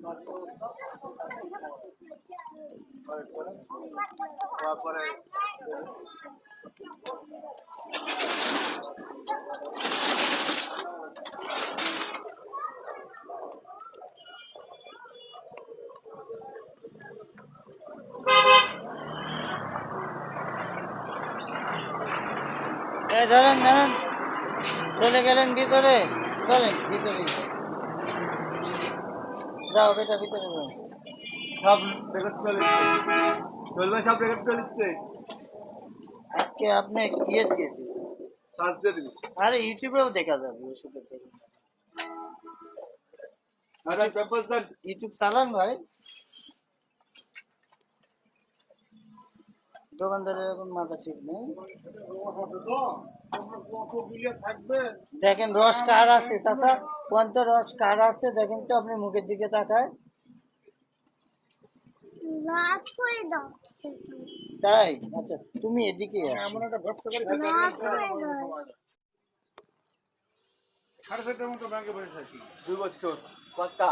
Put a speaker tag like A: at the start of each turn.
A: তারপরে
B: ধরেন ধরেন, চলে গেলেন ভিতরে, চলেন ভিতরে যাও বেটা, ভিতরে যাও।
A: সব রেকর্ড চলে চলবে, সব রেকর্ড চলছে।
B: আজকে আপনি ইয়ে দিয়ে দিন,
A: সার্চ দিয়ে দিবি।
B: আরে ইউটিউবেও দেখা যাবে, ওষুধের থেকে।
A: আরে পেপার দেন।
B: ইউটিউব চালান ভাই? দোকানদারের এখন মাথা ঠিক নেই। দেখেন রস কার আছে চাচা, কোন তো রস কার আছে দেখেন তো, আপনি মুখের দিকে তাকায়। তাই আচ্ছা, তুমি এদিকে আসো।
A: এমন একটা ভক্ত করে সাড়ে 4টার মতো ব্যাংকে বসে আছি। 2 বছর পাক্কা।